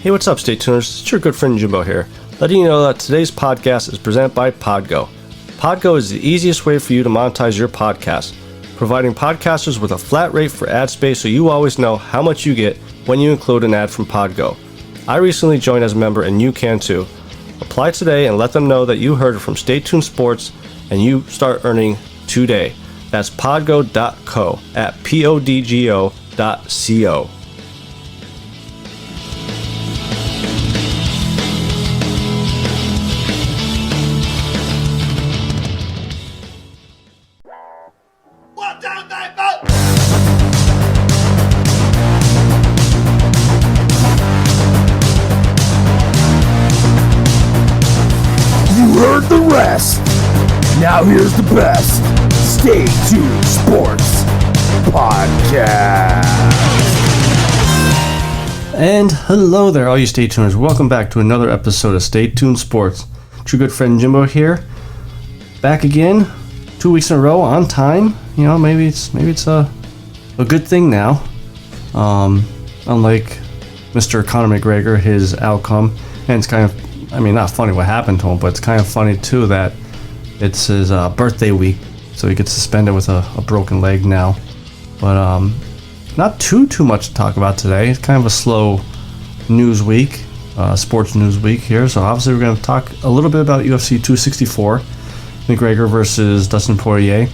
Hey, what's up, Stay Tuners? It's your good friend Jimbo here, letting you know that today's podcast is presented by Podgo. Podgo is the easiest way for you to monetize your podcast, providing podcasters with a flat rate for ad space so you always know how much you get when you include an ad from Podgo. I recently joined as a member and you can too. Apply today and let them know that you heard it from Stay Tuned Sports and you start earning today. That's podgo.co at podgo.co. Heard the rest. Now here's the best Stay Tuned Sports Podcast. And hello there, all you Stay Tuners. Welcome back to another episode of Stay Tuned Sports. It's your good friend Jimbo here, back again, 2 weeks in a row on time. You know, maybe it's a good thing now. Unlike Mr. Conor McGregor, his outcome, and it's kind of, not funny what happened to him, but it's kind of funny too that it's his birthday week, so he gets suspended with a broken leg now. But not too much to talk about today. It's kind of a slow news week, sports news week here. So obviously we're going to talk a little bit about UFC 264, McGregor versus Dustin Poirier.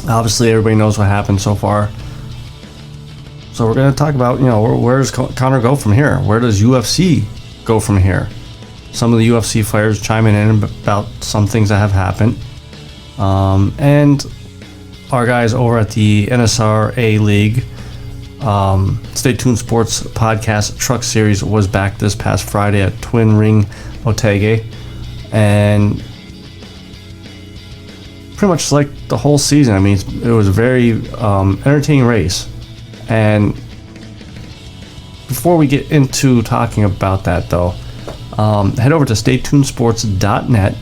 Obviously everybody knows what happened so far. So we're going to talk about, where does Conor go from here? Where does UFC go from here? Some of the UFC fighters chiming in about some things that have happened. And our guys over at the NSRA League, Stay Tuned Sports Podcast Truck Series was back this past Friday at Twin Ring Otege. And pretty much like the whole season. It was a very entertaining race. And before we get into talking about that though, head over to staytunedsports.net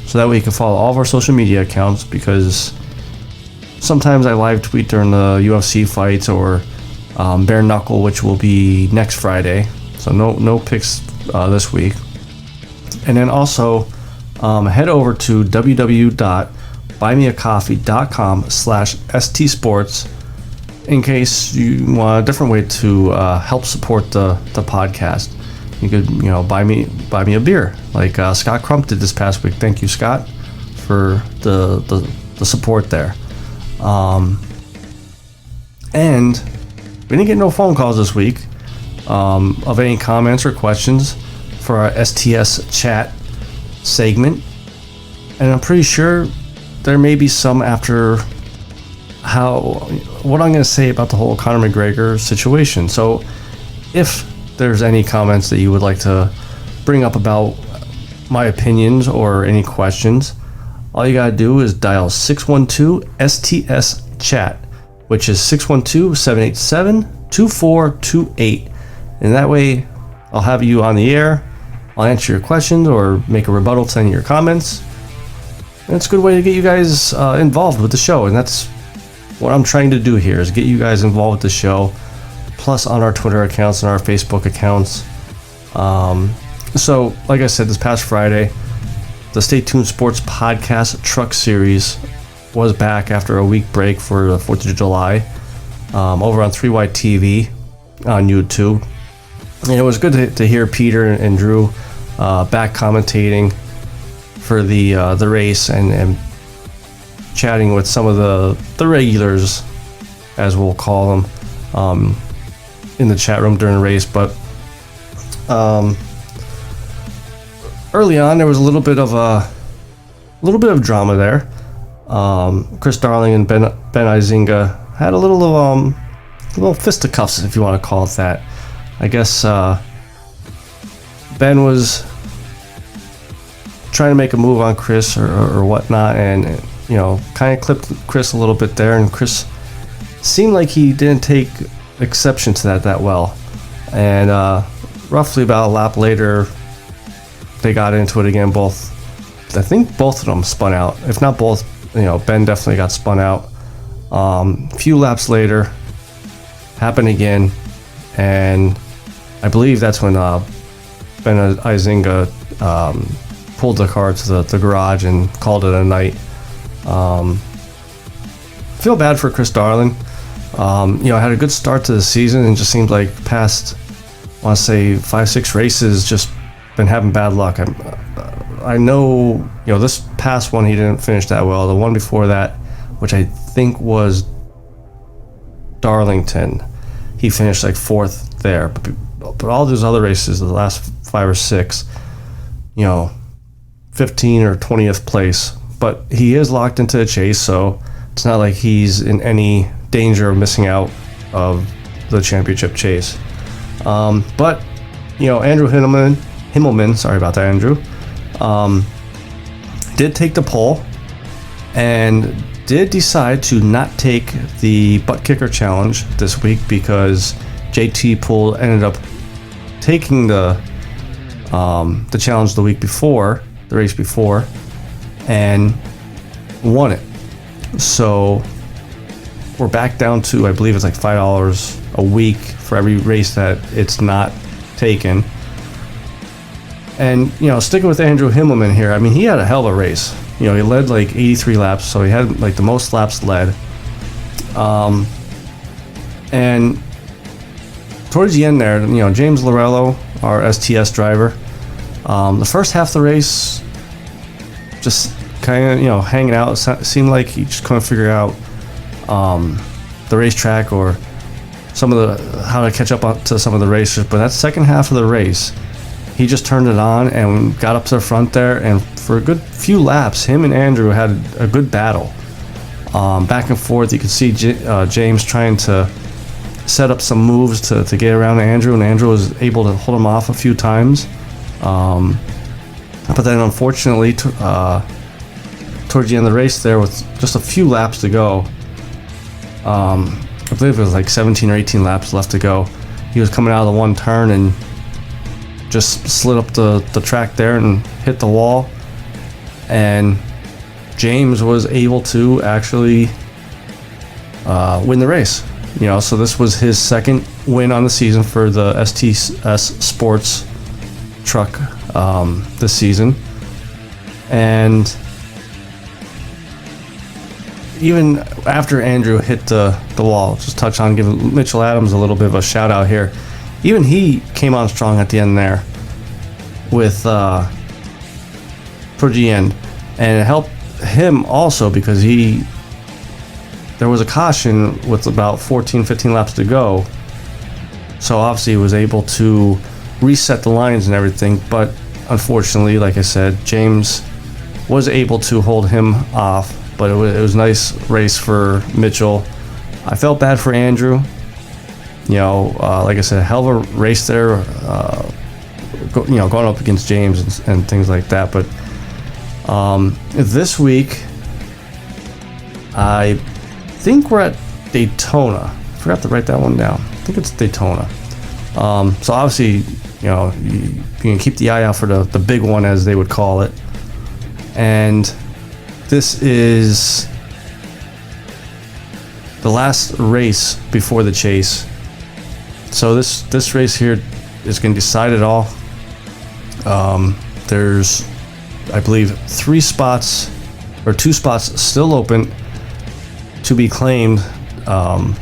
so that way you can follow all of our social media accounts, because sometimes I live tweet during the UFC fights or bare knuckle, which will be next Friday, so no picks this week. And then also head over to www.buymeacoffee.com/stsports in case you want a different way to help support the podcast. You could, buy me a beer, like Scott Crump did this past week. Thank you, Scott, for the support there. And we didn't get no phone calls this week of any comments or questions for our STS chat segment, and I'm pretty sure there may be some after what I'm going to say about the whole Conor McGregor situation. So if there's any comments that you would like to bring up about my opinions or any questions, all you gotta do is dial 612-STS-CHAT, which is 612-787-2428. And that way I'll have you on the air, I'll answer your questions or make a rebuttal to any of your comments. And it's a good way to get you guys involved with the show, and that's what I'm trying to do here, is get you guys involved with the show, plus on our Twitter accounts and our Facebook accounts. So, like I said, this past Friday, the Stay Tuned Sports Podcast Truck Series was back after a week break for the 4th of July over on 3Y TV on YouTube. And it was good to hear Peter and Drew back commentating for the race and chatting with some of the regulars, as we'll call them, in the chat room during the race. But early on there was a little bit of drama there. Chris Darling and Ben Izinga had a little fisticuffs, if you want to call it that. I guess Ben was trying to make a move on Chris or whatnot, and kind of clipped Chris a little bit there, and Chris seemed like he didn't take exception to that well. And roughly about a lap later, they got into it again. I think both of them spun out. If not both, Ben definitely got spun out. A few laps later, happened again, and I believe that's when Ben Izinga pulled the car to the garage and called it a night. Feel bad for Chris Darling. Had a good start to the season and just seemed like past, I want to say 5-6 races, just been having bad luck. I know, this past one he didn't finish that well. The one before that, which I think was Darlington, he finished like 4th there. But all those other races, the last 5 or 6, 15 or 20th place. But he is locked into the chase, so it's not like he's in any danger of missing out of the championship chase. But Andrew Himmelman, sorry about that, Andrew, did take the pole and did decide to not take the butt kicker challenge this week because JT Poole ended up taking the challenge the week before, the race before, and won it. So we're back down to, I believe it's like $5 a week for every race that it's not taken. And sticking with Andrew Himmelman here, I mean, he had a hell of a race. He led like 83 laps, so he had like the most laps led. And towards the end there, James Lorello, our STS driver, the first half of the race, just kind of hanging out. It seemed like he just couldn't figure out the racetrack or how to catch up to some of the racers. But that second half of the race, he just turned it on and got up to the front there, and for a good few laps, him and Andrew had a good battle. Back and forth, you could see James trying to set up some moves to get around Andrew, and Andrew was able to hold him off a few times. But then unfortunately, towards the end of the race there, with just a few laps to go, I believe it was like 17 or 18 laps left to go, he was coming out of the one turn and just slid up the track there and hit the wall, and James was able to actually win the race. So this was his second win on the season for the STS Sports truck this season. And even after Andrew hit the wall, just touch on giving Mitchell Adams a little bit of a shout out here. Even he came on strong at the end there with towards the end, and it helped him also because there was a caution with about 14-15 laps to go, so obviously he was able to reset the lines and everything. But unfortunately, like I said, James was able to hold him off. But it was a nice race for Mitchell. I felt bad for Andrew. Like I said, a hell of a race there. Going up against James and things like that. But this week, I think we're at Daytona. I forgot to write that one down. I think it's Daytona. So obviously, you can keep the eye out for the big one, as they would call it. And this is the last race before the chase. So this race here is going to decide it all. There's, I believe, 2 spots still open to be claimed to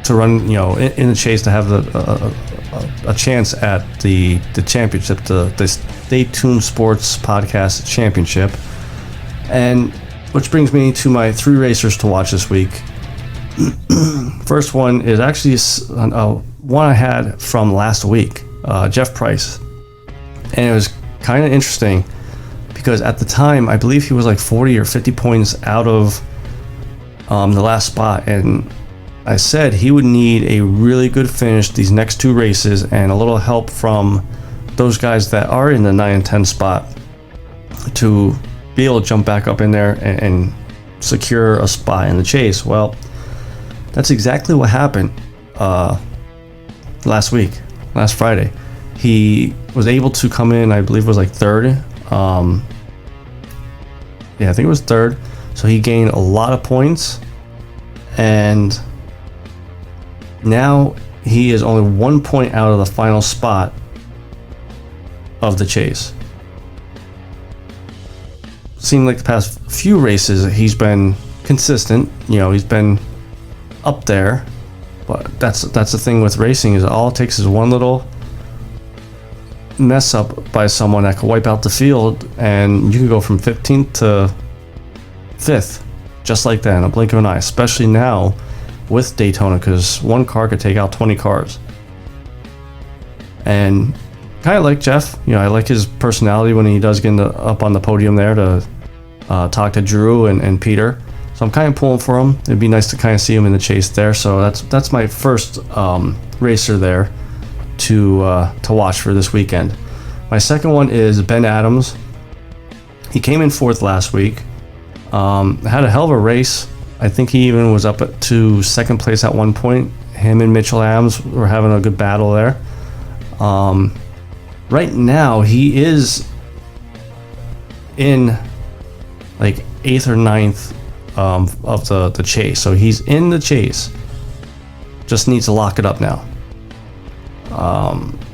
run, in the chase, to have a chance at the championship, the Stay Tuned Sports Podcast Championship. And which brings me to my 3 racers to watch this week. First one is actually one I had from last week, Jeff Price. And it was kind of interesting because at the time, I believe he was like 40 or 50 points out of the last spot. And I said he would need a really good finish these next 2 races and a little help from those guys that are in the 9 and 10 spot to be able to jump back up in there and secure a spot in the chase. Well, that's exactly what happened last Friday. He was able to come in, I believe it was like 3rd. I think it was 3rd. So he gained a lot of points, and now he is only 1 point out of the final spot of the chase. Seemed like the past few races he's been consistent. He's been up there. But that's the thing with racing, is all it takes is one little mess up by someone that could wipe out the field, and you can go from 15th to 5th just like that in a blink of an eye, especially now with Daytona, because one car could take out 20 cars. And kind of like Jeff, I like his personality when he does get up on the podium there to talk to Drew and Peter. So I'm kind of pulling for him. It'd be nice to kind of see him in the chase there. So that's my first racer there to watch for this weekend. My second one is Ben Adams. He came in 4th last week. Had a hell of a race. I think he even was up to 2nd place at one point. Him and Mitchell Adams were having a good battle there. Right now he is in like 8th or 9th of the chase. So he's in the chase. Just needs to lock it up now.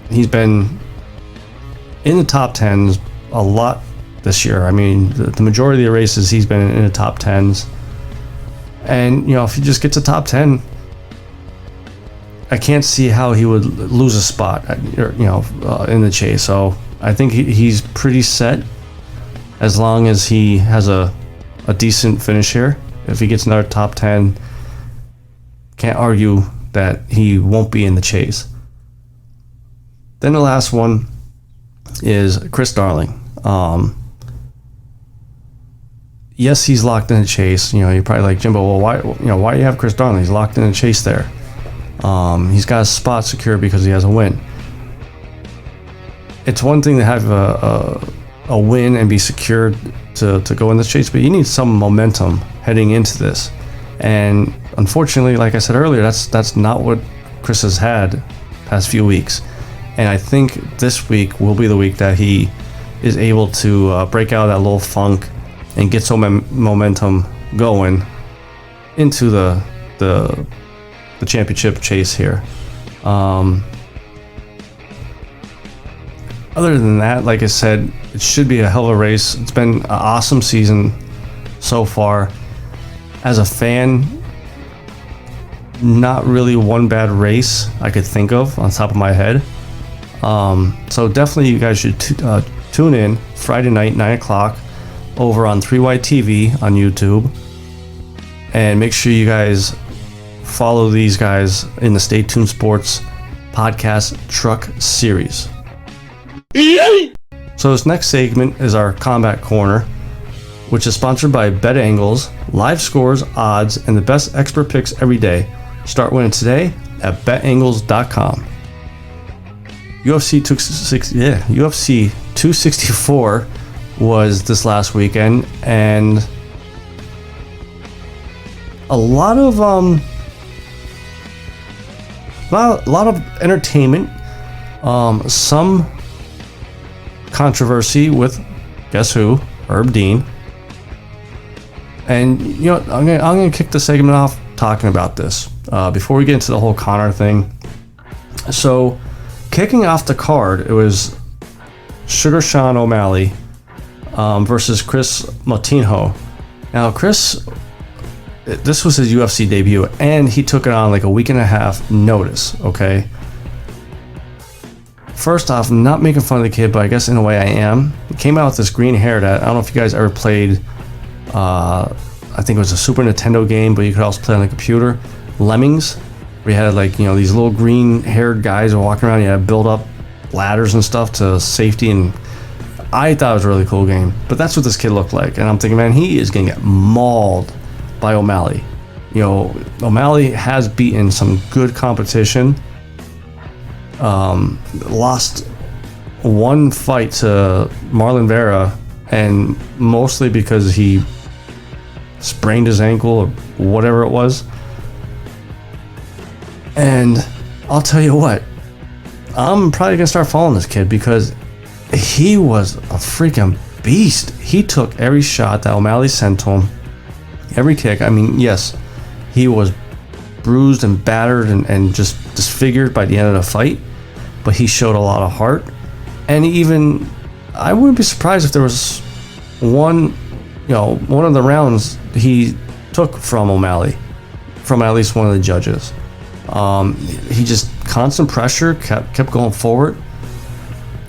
He's been in the top 10s a lot this year. I mean, the majority of the races he's been in the top 10s. And, if he just gets a top 10, I can't see how he would lose a spot, in the chase. So I think he's pretty set as long as he has a decent finish here. If he gets another top 10, can't argue that he won't be in the chase. Then the last one is Chris Darling. Yes, he's locked in the chase. You're probably like, Jimbo, well, why do you have Chris Darling? He's locked in the chase there. He's got a spot secure because he has a win. It's one thing to have a win and be secured to go in this chase, but you need some momentum heading into this. And unfortunately, like I said earlier, that's not what Chris has had past few weeks. And I think this week will be the week that he is able to break out of that little funk and get some momentum going into the championship chase here. Other than that, like I said, it should be a hell of a race. It's been an awesome season so far. As a fan, not really one bad race I could think of on top of my head. So definitely you guys should tune in Friday night, 9 o'clock, over on 3Y TV on YouTube. And make sure you guys follow these guys in the Stay Tuned Sports podcast truck series. So this next segment is our Combat Corner, which is sponsored by Bet Angles, live scores, odds, and the best expert picks every day. Start winning today at betangles.com. UFC 264 was this last weekend, and a lot of entertainment, some controversy with, guess who? Herb Dean. And I'm gonna kick the segment off talking about this before we get into the whole Conor thing. So, kicking off the card, it was Sugar Sean O'Malley versus Chris Moutinho. Now, Chris, this was his UFC debut, and he took it on like a week and a half notice. Okay. First off, I'm not making fun of the kid, but I guess in a way I am. He came out with this green hair that I don't know if you guys ever played. I think it was a Super Nintendo game, but you could also play on the computer. Lemmings, where you had like these little green-haired guys walking around. You had to build up ladders and stuff to safety, and I thought it was a really cool game. But that's what this kid looked like, and I'm thinking, man, he is gonna get mauled by O'Malley. O'Malley has beaten some good competition. Lost one fight to Marlon Vera, and mostly because he sprained his ankle or whatever it was. And I'll tell you what, I'm probably gonna start following this kid because he was a freaking beast. He took every shot that O'Malley sent to him, every kick. I mean, yes, he was bruised and battered and just disfigured by the end of the fight, but he showed a lot of heart. And even, I wouldn't be surprised if there was one of the rounds he took from O'Malley, from at least one of the judges. He just constant pressure, kept going forward.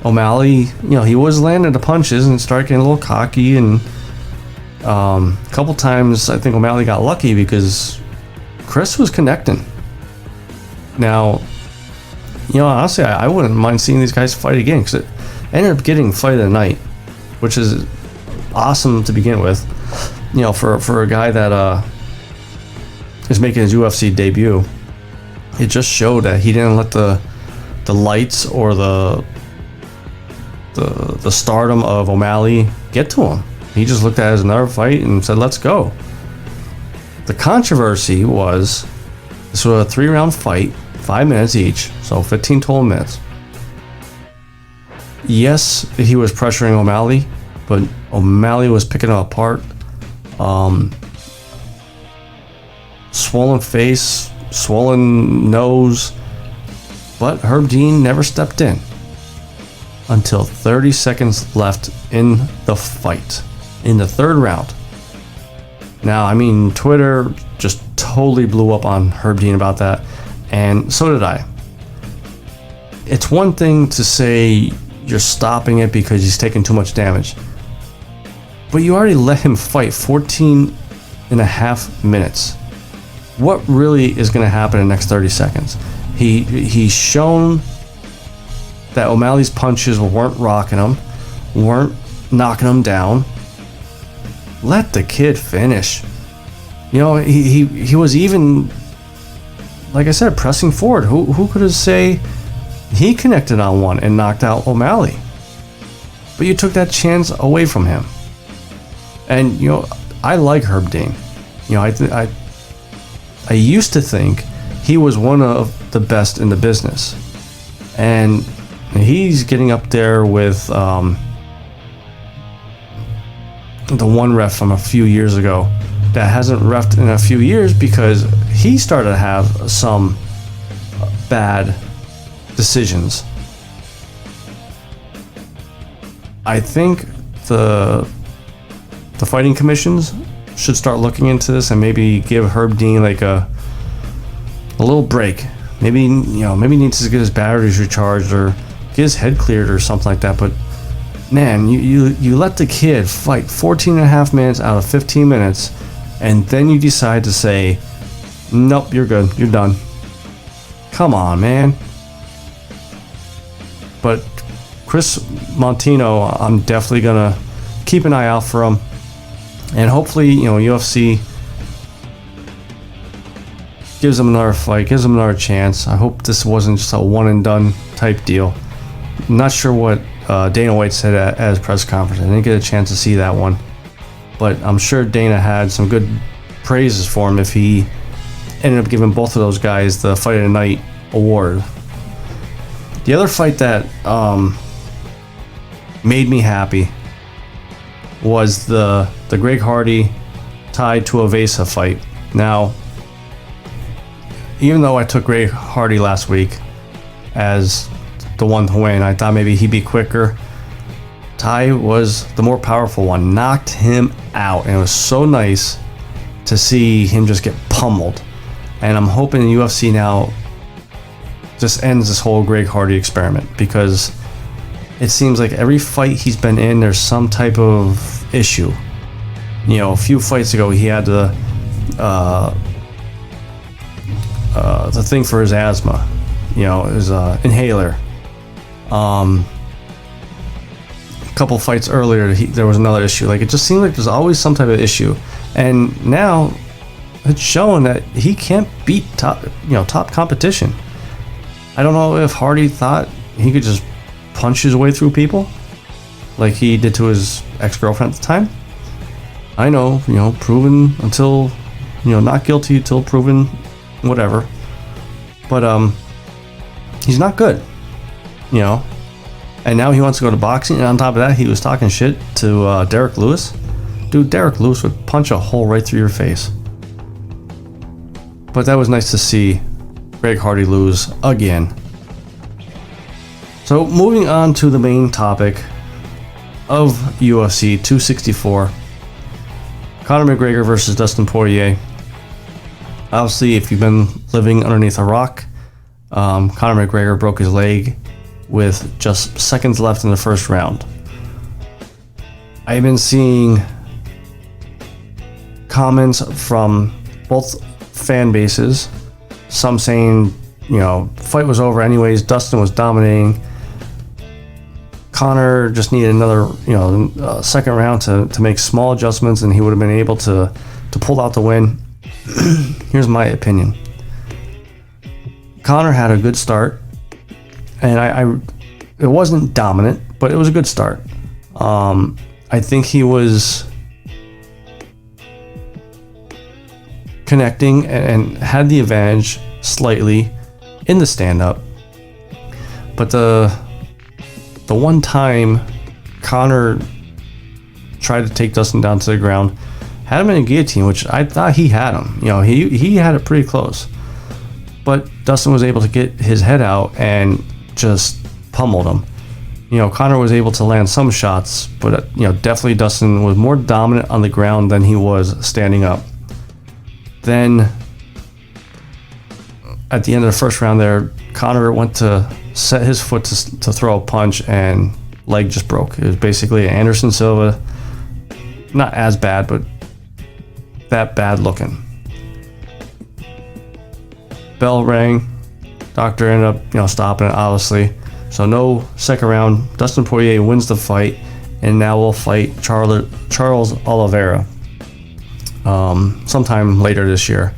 O'Malley, he was landing the punches and started getting a little cocky, and a couple times I think O'Malley got lucky because Chris was connecting. Now, honestly, I wouldn't mind seeing these guys fight again because it ended up getting fight of the night, which is awesome to begin with. For a guy that is making his UFC debut, it just showed that he didn't let the lights or the stardom of O'Malley get to him. He just looked at it as another fight and said, let's go. The controversy was, this was a 3-round fight, 5 minutes each, so 15 total minutes. Yes, he was pressuring O'Malley, but O'Malley was picking him apart. Swollen face, swollen nose, but Herb Dean never stepped in until 30 seconds left in the fight, in the 3rd round. Now, Twitter just totally blew up on Herb Dean about that, and so did I. It's one thing to say you're stopping it because he's taking too much damage, but you already let him fight 14 and a half minutes. What really is going to happen in the next 30 seconds? He's shown that O'Malley's punches weren't rocking him, weren't knocking him down. Let the kid finish. He was even, like I said, pressing forward. Who could have say he connected on one and knocked out O'Malley? But you took that chance away from him. And I like Herb Dean. I used to think he was one of the best in the business, and he's getting up there with the one ref from a few years ago that hasn't refed in a few years because he started to have some bad decisions. I think the fighting commissions should start looking into this and maybe give Herb Dean like a little break. Maybe maybe he needs to get his batteries recharged or get his head cleared or something like that. But man, you let the kid fight 14 and a half minutes out of 15 minutes, and then you decide to say, nope, you're good, you're done. Come on, man. But Chris Montino, I'm definitely gonna keep an eye out for him. And hopefully, UFC gives him another fight, gives him another chance. I hope this wasn't just a one and done type deal. I'm not sure what Dana White said at his press conference. I didn't get a chance to see that one. But I'm sure Dana had some good praises for him if he ended up giving both of those guys the Fight of the Night award. The other fight that made me happy was the Greg Hardy Tai Tuivasa fight. Now, even though I took Greg Hardy last week as the one to win, I thought maybe he'd be quicker. Tai was the more powerful one, knocked him out, and it was so nice to see him just get pummeled. And I'm hoping the UFC now just ends this whole Greg Hardy experiment, because it seems like every fight he's been in, there's some type of issue. A few fights ago, he had the thing for his asthma, his inhaler. A couple fights earlier, there was another issue. Like, it just seemed like there's always some type of issue, and now it's showing that he can't beat top competition. I don't know if Hardy thought he could just punch his way through people like he did to his ex-girlfriend at the time. I know, proven until, not guilty till proven whatever. But he's not good, and now he wants to go to boxing, and on top of that, he was talking shit to Derek Lewis. Dude, Derek Lewis would punch a hole right through your face. But that was nice to see Greg Hardy lose again. So moving on to the main topic of UFC 264. Conor McGregor versus Dustin Poirier. Obviously, if you've been living underneath a rock, Conor McGregor broke his leg with just seconds left in the first round. I've been seeing comments from both fan bases, some saying, fight was over anyways, Dustin was dominating. Conor just needed another, second round to make small adjustments and he would have been able to pull out the win. Here's my opinion. Conor had a good start, and it wasn't dominant, but it was a good start. I think he was connecting and had the advantage slightly in the stand-up. But the one time Conor tried to take Dustin down to the ground, had him in a guillotine, which I thought he had him. He had it pretty close. But Dustin was able to get his head out and just pummeled him. Conor was able to land some shots, but definitely Dustin was more dominant on the ground than he was standing up. Then at the end of the first round there, Conor went to set his foot to throw a punch and leg just broke. It was basically Anderson Silva, not as bad, but that bad looking. Bell rang. Doctor ended up stopping it, obviously. So no second round. Dustin Poirier wins the fight, and now we'll fight Charles Oliveira sometime later this year.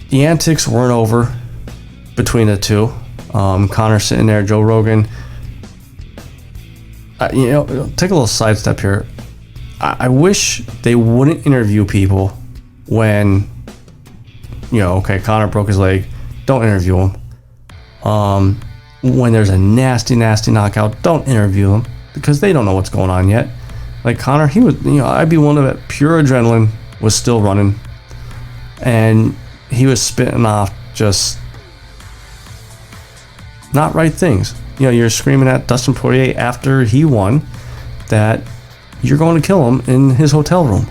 The antics weren't over between the two. Conor sitting there, Joe Rogan. Take a little sidestep here. I wish they wouldn't interview people when, Conor broke his leg. Don't interview him. When there's a nasty knockout, don't interview him because they don't know what's going on yet. Like Conor, he was, I'd be one of it. Pure adrenaline was still running, and he was spitting off just not right things. You're screaming at Dustin Poirier after he won that you're going to kill him in his hotel room.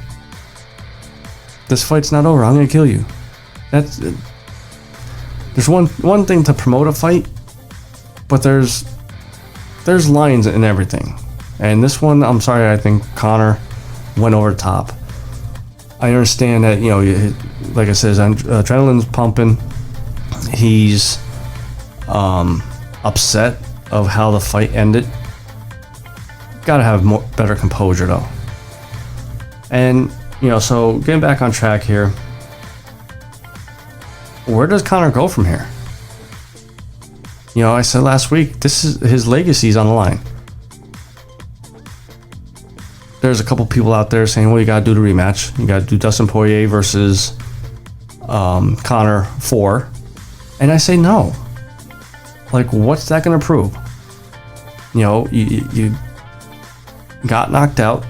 This fight's not over. I'm going to kill you. There's one thing to promote a fight, but there's lines in everything. And this one, I'm sorry, I think Conor went over the top. I understand that, like I said, his adrenaline's pumping. He's upset of how the fight ended. Gotta have better composure though. And, so getting back on track here, where does Conor go from here? I said last week, his legacy's on the line. There's a couple people out there saying, well, you gotta do the rematch. You gotta do Dustin Poirier versus Conor 4. And I say no. Like, what's that gonna prove? You got knocked out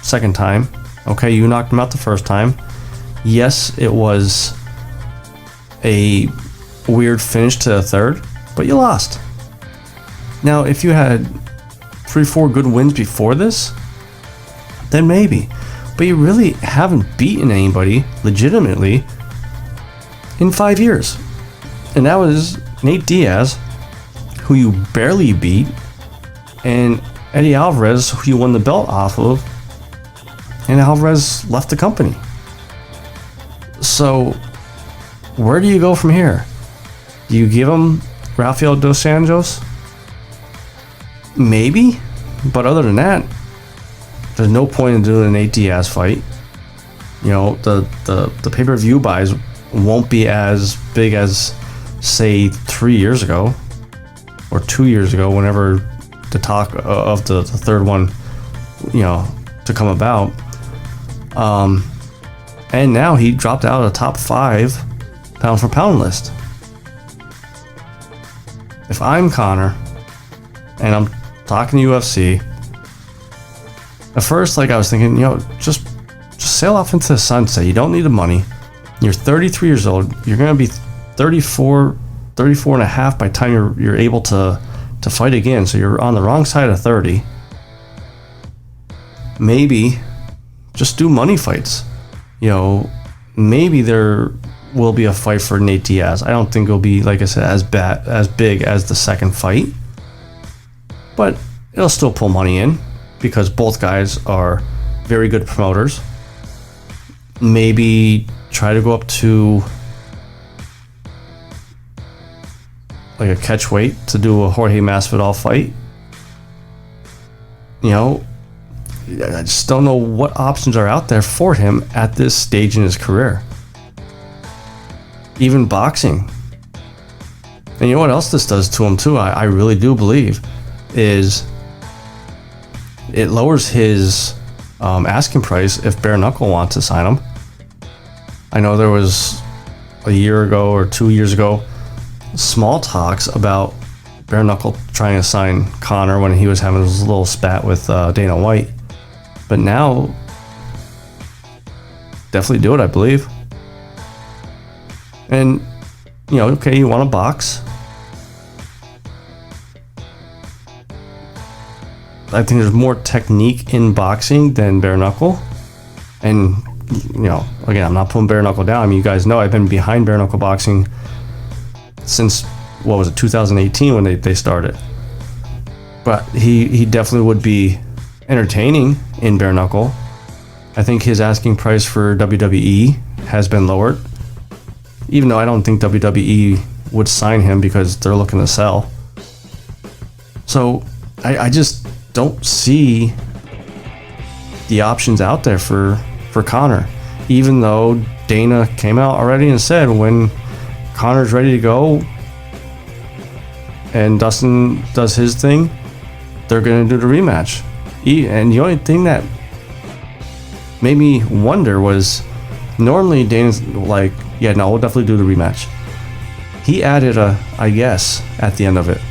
second time. Okay, you knocked him out the first time. Yes, it was a weird finish to the third, but you lost. Now, if you had 3-4 good wins before this, then maybe. But you really haven't beaten anybody legitimately in 5 years. And that was Nate Diaz, who you barely beat, and Eddie Alvarez, who you won the belt off of, and Alvarez left the company. So, where do you go from here? Do you give him Rafael dos Anjos? Maybe, but other than that, there's no point in doing an Nate Diaz fight. The pay-per-view buys won't be as big as, say, 3 years ago or 2 years ago, whenever the talk of the third one, to come about. And now he dropped out of the top 5 pound for pound list. If I'm Conor and I'm talking to UFC, at first, I was thinking, just sail off into the sunset. You don't need the money. You're 33 years old. You're going to be 34 and a half by the time you're able to fight again. So you're on the wrong side of 30. Maybe just do money fights. You know, maybe there will be a fight for Nate Diaz. I don't think it'll be, like I said, as big as the second fight, but it'll still pull money in because both guys are very good promoters. Maybe try to go up to like a catch weight to do a Jorge Masvidal fight. You know, I just don't know what options are out there for him at this stage in his career. Even boxing. And you know what else this does to him too, I really do believe, is it lowers his asking price if bare knuckle wants to sign him. I know there was a year ago or 2 years ago small talks about bare knuckle trying to sign Conor when he was having his little spat with Dana White. But now, definitely do it, I believe. And, you know, okay, you want to box. I think there's more technique in boxing than bare knuckle. And, you know, again, I'm not putting bare knuckle down. I mean, you guys know I've been behind bare knuckle boxing since, 2018 when they started. But he definitely would be entertaining in bare knuckle. I think his asking price for WWE has been lowered, even though I don't think WWE would sign him because they're looking to sell. So I just don't see the options out there for Conor, even though Dana came out already and said when Conor's ready to go and Dustin does his thing, they're going to do the rematch. And the only thing that made me wonder was, normally Dana's like, yeah, no, we'll definitely do the rematch. He added a "I guess" at the end of it.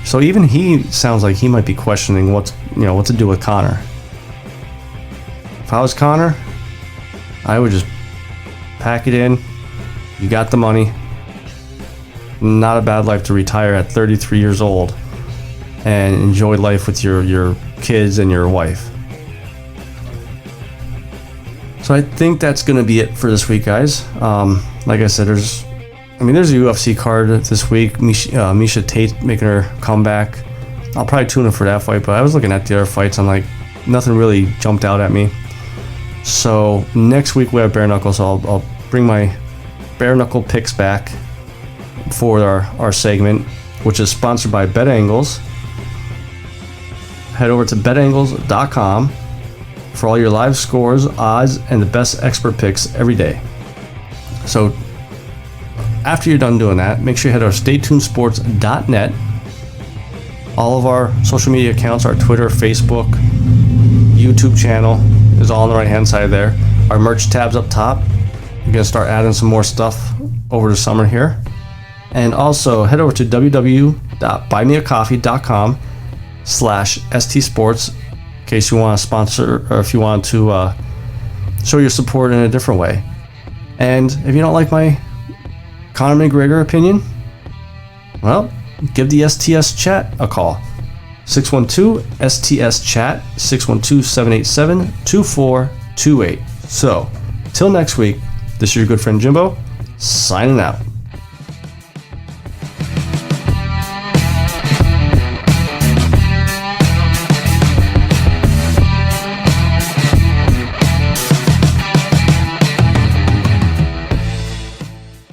So even he sounds like he might be questioning what to do with Conor. If I was Conor, I would just pack it in. You got the money. Not a bad life to retire at 33 years old and enjoy life with your kids and your wife. So I think that's going to be it for this week, guys. Like I said, there's a UFC card this week. Misha Tate making her comeback. I'll probably tune in for that fight, but I was looking at the other fights. I'm like, nothing really jumped out at me. So next week we have bare knuckle, so I'll bring my bare knuckle picks back for our segment, which is sponsored by BetAngles. Head over to betangles.com for all your live scores, odds, and the best expert picks every day. So after you're done doing that, make sure you head over to staytunesports.net. All of our social media accounts, our Twitter, Facebook, YouTube channel is all on the right hand side there. Our merch tab's up top. We're going to start adding some more stuff over the summer here. And also head over to www.buymeacoffee.com/STSports in case you want to sponsor or if you want to show your support in a different way. And if you don't like my Conor McGregor opinion, well, give the STS chat a call. 612-STS-CHAT, 612-787-2428. So, till next week, this is your good friend Jimbo, signing out.